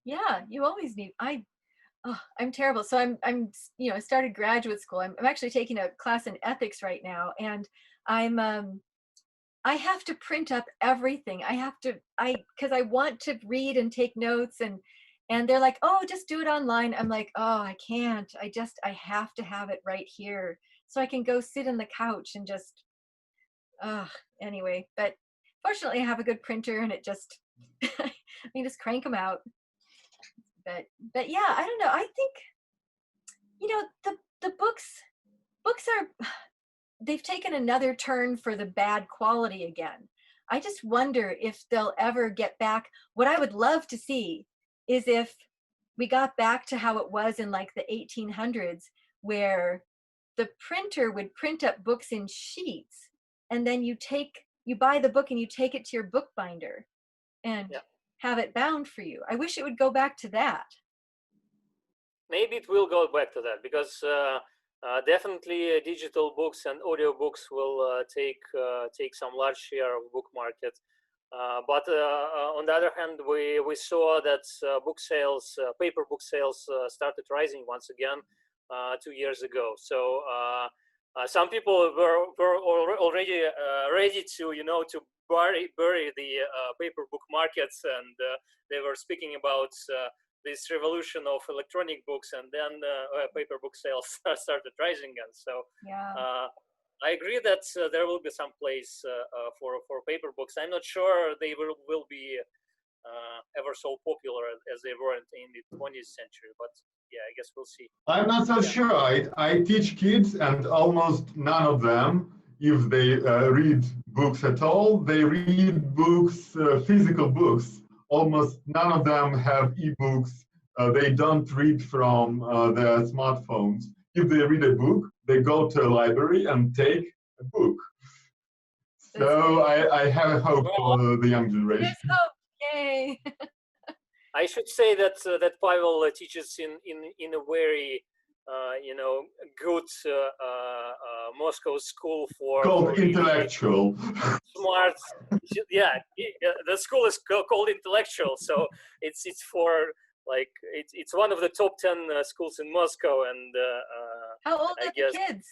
yeah, you always need. I'm terrible. So I'm I started graduate school. I'm actually taking a class in ethics right now, and I have to print up everything. Because I want to read and take notes, and they're like, oh, just do it online. I'm like, oh, I can't. I have to have it right here, so I can go sit on the couch and just, anyway. But fortunately, I have a good printer, and it just, I can just crank them out. But yeah, I don't know. I think, the books are, they've taken another turn for the bad quality again. I just wonder if they'll ever get back. What I would love to see is if we got back to how it was in like the 1800s, where the printer would print up books in sheets, and then you buy the book and you take it to your bookbinder and have it bound for you. I wish it would go back to that. Maybe it will go back to that, because definitely digital books and audio books will take some large share of book market. But on the other hand, we saw that book sales, paper book sales, started rising once again 2 years ago. So some people were already ready to to bury the paper book markets, and they were speaking about this revolution of electronic books, and then paper book sales started rising again. So I agree that there will be some place for paper books. I'm not sure they will be ever so popular as they were in the 20th century, but yeah, I guess we'll see. I'm not so sure. I teach kids, and almost none of them, if they read books at all, they read books, physical books. Almost none of them have ebooks. They don't read from their smartphones. If they read a book, they go to a library and take a book. So I have hope for the young generation. There's hope. Yay. I should say that Pavel teaches in a very good Moscow school for intellectual, smart. Yeah, the school is called Intellectual, so it's for like it's one of the top 10 schools in Moscow. And how old are the kids?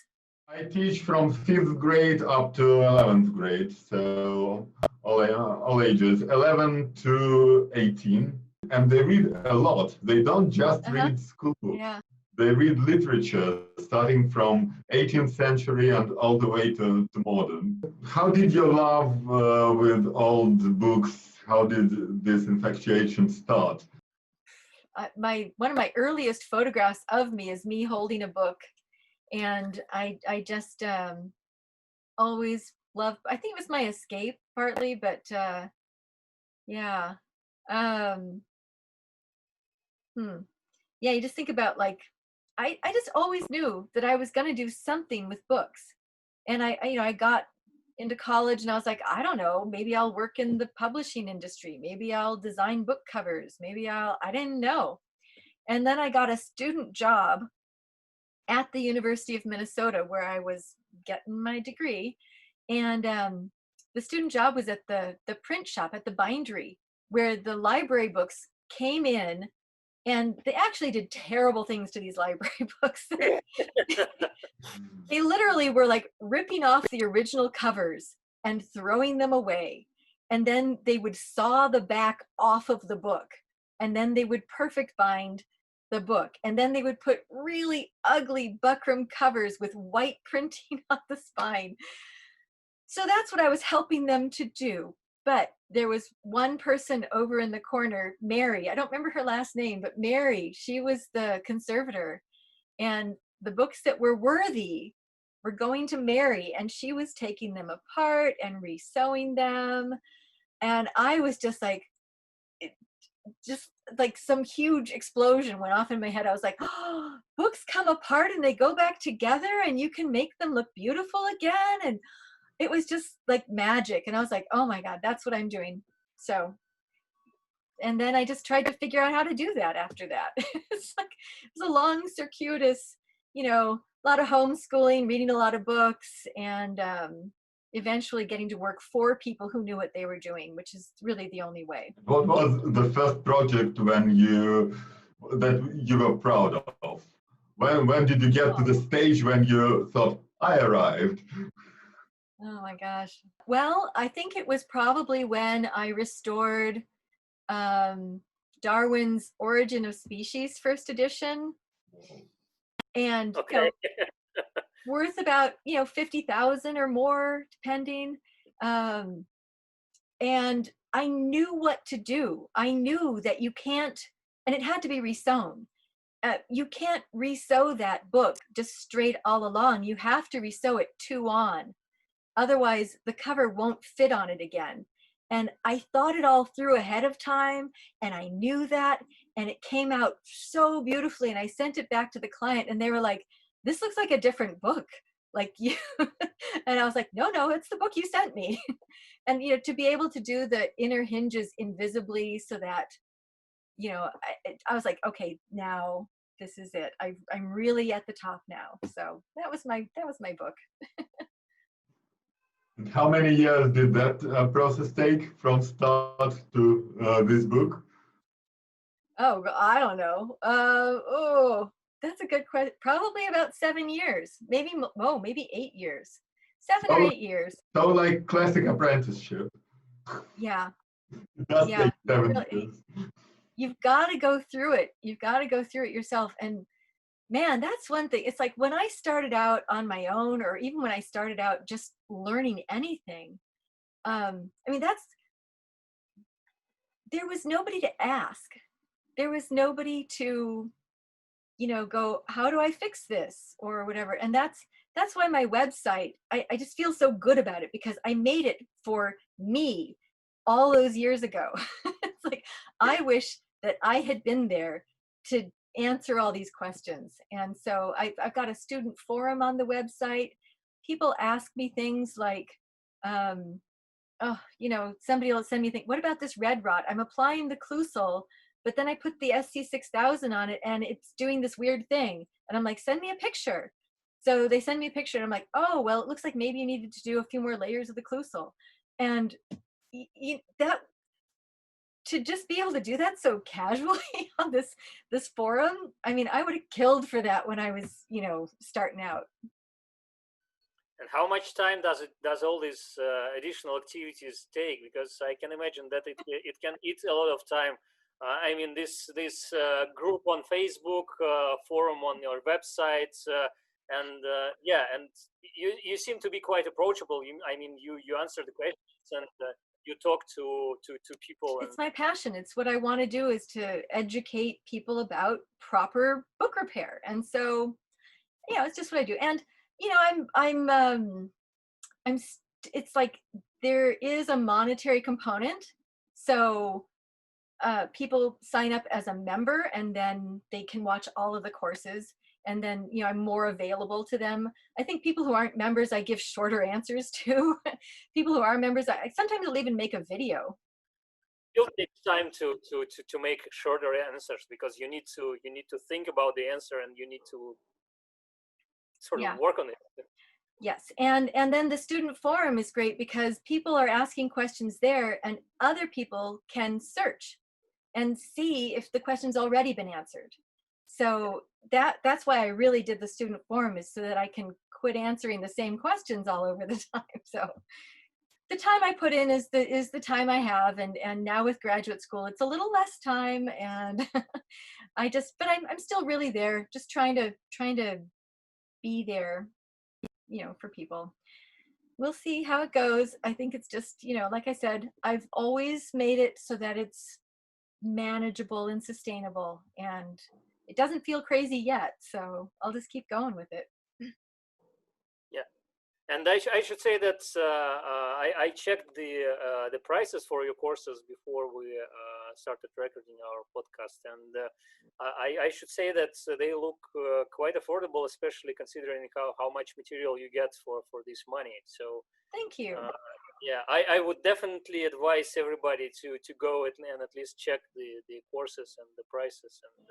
I teach from 5th grade up to 11th grade, so all ages, 11 to 18. And they read a lot. They don't just read school books. Yeah. they read literature starting from 18th century and all the way to modern. How did your love with old books, how did this infatuation start? One of my earliest photographs of me is me holding a book, and I just always loved. I think it was my escape partly, but yeah. Yeah, you just think about like, I just always knew that I was going to do something with books. And I got into college and I was like, I don't know, maybe I'll work in the publishing industry. Maybe I'll design book covers. I didn't know. And then I got a student job at the University of Minnesota where I was getting my degree. And the student job was at the print shop, at the bindery, where the library books came in. And they actually did terrible things to these library books. They literally were like ripping off the original covers and throwing them away. And then they would saw the back off of the book. And then they would perfect bind the book. And then they would put really ugly buckram covers with white printing on the spine. So that's what I was helping them to do. But there was one person over in the corner, Mary, I don't remember her last name, but Mary, she was the conservator. And the books that were worthy were going to Mary, and she was taking them apart and resewing them. And I was just like some huge explosion went off in my head. I was like, oh, books come apart and they go back together and you can make them look beautiful again. And it was just like magic. And I was like, oh my God, that's what I'm doing. So, and then I just tried to figure out how to do that after that. It was a long, circuitous, a lot of homeschooling, reading a lot of books, and eventually getting to work for people who knew what they were doing, which is really the only way. What was the first project that you were proud of? When did you get to the stage when you thought, I arrived? Oh my gosh. Well, I think it was probably when I restored Darwin's Origin of Species first edition. And okay. worth about 50,000 or more depending. And I knew what to do. I knew that you can't, and it had to be resewn. You can't resew that book just straight all along. You have to resew it 2 on. Otherwise, the cover won't fit on it again. And I thought it all through ahead of time, and I knew that, and it came out so beautifully. And I sent it back to the client, and they were like, this looks like a different book. Like you, and I was like, no, it's the book you sent me. And, to be able to do the inner hinges invisibly so that, I was like, okay, now this is it. I'm really at the top now. So that was my book. And how many years did that process take from start to this book? Oh, I don't know. That's a good question. Probably about 7 years, maybe 8 years, 7 or 8 years. So like classic apprenticeship. Yeah. It does take 7 years. You've got to go through it. You've got to go through it yourself. And man, that's one thing. It's like when I started out on my own, or even when I started out just learning anything, there was nobody to ask. There was nobody to, go, how do I fix this or whatever. And that's why my website, I just feel so good about it, because I made it for me all those years ago. It's like, I wish that I had been there to answer all these questions. And so I've got a student forum on the website. People ask me things like, somebody will send me things, what about this red rot? I'm applying the Clusol, but then I put the SC6000 on it and it's doing this weird thing. And I'm like, send me a picture. So they send me a picture and I'm like, oh, well, it looks like maybe you needed to do a few more layers of the Clusol. And that, to just be able to do that so casually on this forum, I mean, I would have killed for that when I was, starting out. And how much time does all these additional activities take? Because I can imagine that it can eat a lot of time I mean, this group on Facebook, forum on your website, and yeah, and you seem to be quite approachable. I mean, you answer the questions and you talk to people. It's my passion. It's what I want to do, is to educate people about proper book repair. And so, yeah, it's just what I do. And you know, it's like there is a monetary component. So people sign up as a member, and then they can watch all of the courses. And then, you know, I'm more available to them. I think people who aren't members, I give shorter answers to. People who are members, I sometimes will even make a video. It'll take time to make shorter answers, because you need to think about the answer, and you need to sort of work on it. Yes, and then the student forum is great, because people are asking questions there, and other people can search and see if the question's already been answered. So that's why I really did the student forum, is so that I can quit answering the same questions all over the time. So the time I put in is the time I have, and now with graduate school, it's a little less time, and but I'm still really there, just trying to be there, you know, for people. We'll see how it goes. I think it's just, you know, like I said, I've always made it so that it's manageable and sustainable, and it doesn't feel crazy yet, so I'll just keep going with it. Yeah, and I should say that I checked the prices for your courses before we started recording our podcast, and I should say that they look quite affordable, especially considering how much material you get for this money. So thank you. Yeah, I would definitely advise everybody to go and at least check the courses and the prices. And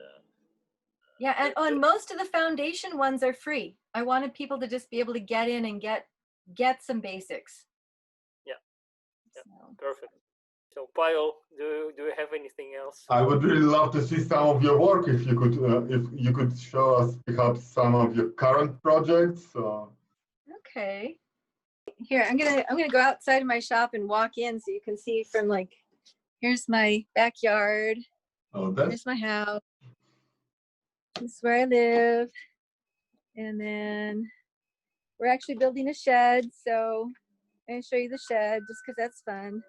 yeah, and on most of the foundation ones are free. I wanted people to just be able to get in and get some basics. Yeah, yeah. So. Perfect. So Pavel, do you have anything else? I would really love to see some of your work, if you could show us perhaps some of your current projects. Okay. Here, I'm gonna go outside of my shop and walk in, so you can see from, like, here's my backyard. Oh, here's my house. This is where I live. And then we're actually building a shed, so I'm gonna show you the shed just because that's fun.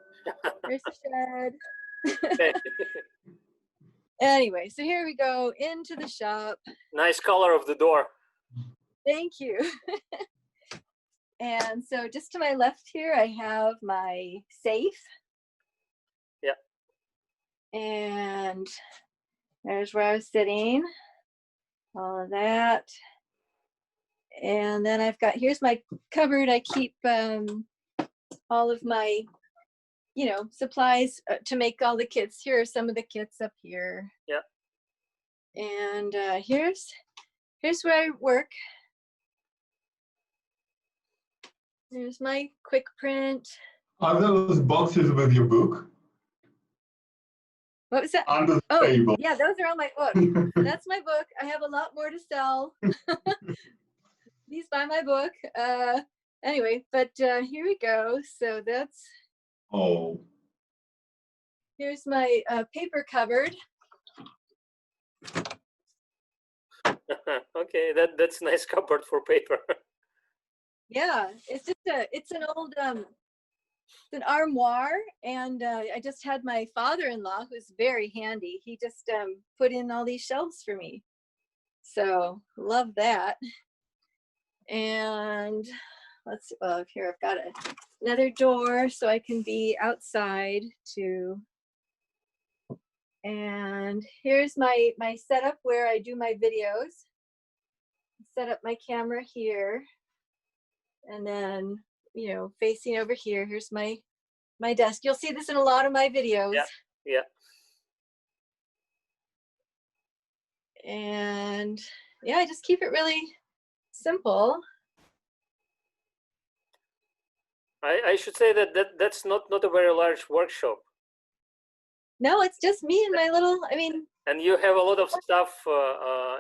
There's the shed. Anyway, so here we go into the shop. Nice color of the door. Thank you. And so just to my left here, I have my safe. Yeah. And there's where I was sitting. All of that. And then I've got, here's my cupboard. I keep all of my, you know, supplies to make all the kits. Here are some of the kits up here. Yeah. And here's where I work. There's my quick print. Are those boxes with your book? What was that? Under the table. Yeah, those are all my book. That's my book. I have a lot more to sell. Please buy my book. Anyway, but here we go. So that's. Oh. Here's my paper cupboard. Okay, that's a nice cupboard for paper. Yeah, it's just it's an old it's an armoire, and I just had my father-in-law, who's very handy. He just put in all these shelves for me, so love that. And let's see, well, here I've got another door so I can be outside too. And here's my setup where I do my videos. Set up my camera here. And then, you know, facing over here, here's my desk. You'll see this in a lot of my videos. Yeah. And yeah, I just keep it really simple. I should say that's not a very large workshop. No, it's just me and my little, I mean. And you have a lot of stuff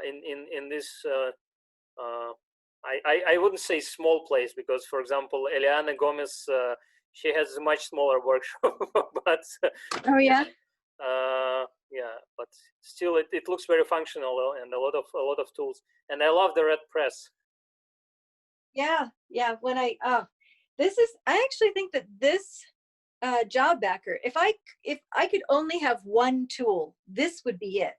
in this. I wouldn't say small place, because, for example, Eliana Gomez, she has a much smaller workshop. But oh yeah. yeah, but still it looks very functional and a lot of tools. And I love the red press. Yeah, yeah. When I actually think that this job backer, if I could only have one tool, this would be it.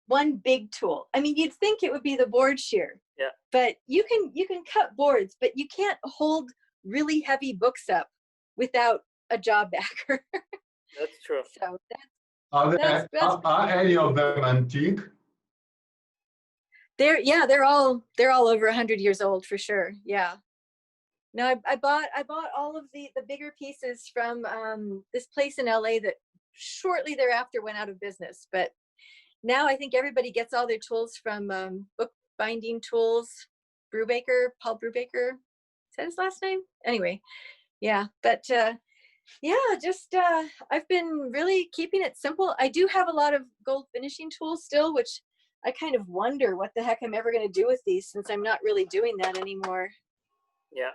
One big tool. I mean, you'd think it would be the board shear. Yeah. But you can cut boards, but you can't hold really heavy books up without a job backer. That's true. So Are any of them antique? they're all over 100 years old for sure. Yeah. No, I bought all of the bigger pieces from this place in LA that shortly thereafter went out of business. But now I think everybody gets all their tools from bookbinding tools. Paul Brubaker. Is that his last name? Anyway, yeah. But I've been really keeping it simple. I do have a lot of gold finishing tools still, which I kind of wonder what the heck I'm ever going to do with these, since I'm not really doing that anymore. Yeah.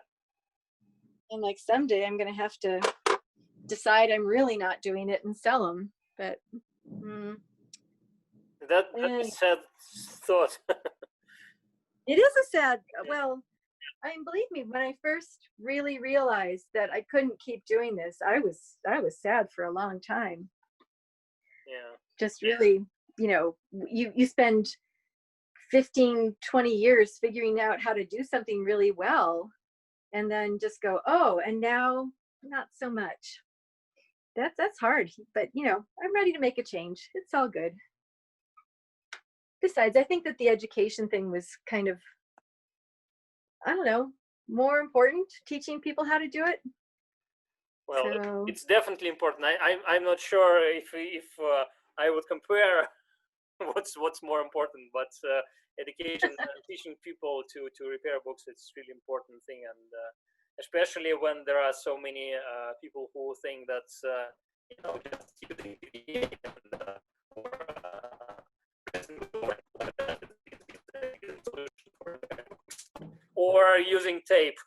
And like someday I'm going to have to decide I'm really not doing it and sell them. But that's a sad thought. it is a sad, well, I mean, believe me, when I first really realized that I couldn't keep doing this, I was sad for a long time. Yeah. Just really, you spend 15, 20 years figuring out how to do something really well, and then just go, oh, and now not so much. That's hard, but I'm ready to make a change. It's all good. Besides, I think that the education thing was kind of, I don't know, more important, teaching people how to do it. Well, so, it's definitely important. I'm not sure if I would compare what's more important, but education, teaching people to repair books, it's really important thing, and especially when there are so many people who think that just using PDA or using tape.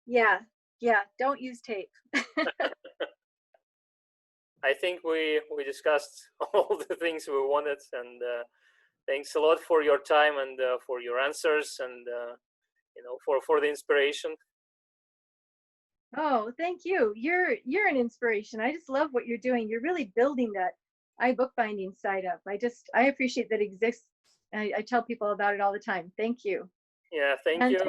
Yeah, don't use tape. I think we discussed all the things we wanted, and thanks a lot for your time and for your answers, and for the inspiration. Oh, thank you. You're an inspiration. I just love what you're doing. You're really building that iBookBinding site up. I appreciate that it exists. I tell people about it all the time. Thank you. Yeah, thank you.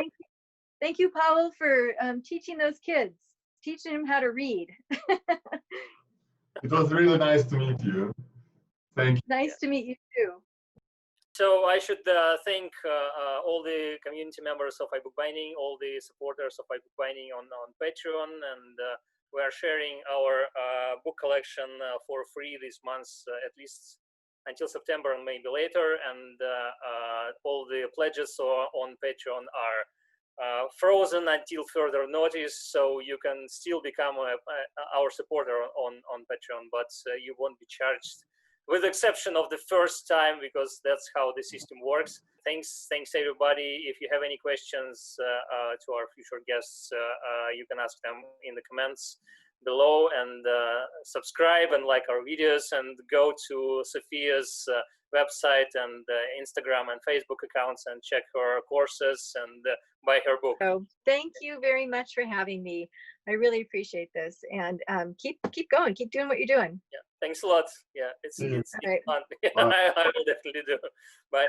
Thank you, Paul, for teaching those kids, teaching them how to read. It was really nice to meet you. Thank you. Nice to meet you too. So I should thank all the community members of iBookBinding, all the supporters of iBookBinding on Patreon, and we are sharing our book collection for free this month, at least until September and maybe later. And all the pledges on Patreon are frozen until further notice, so you can still become our supporter on Patreon, but you won't be charged, with the exception of the first time, because that's how the system works. Thanks everybody. If you have any questions to our future guests, you can ask them in the comments below, and subscribe and like our videos, and go to Sophia's website and Instagram and Facebook accounts and check her courses and buy her book. Oh, thank you very much for having me. I really appreciate this, and keep going, keep doing what you're doing. Yeah, thanks a lot. Yeah, it's right. fun. I will definitely do. Bye.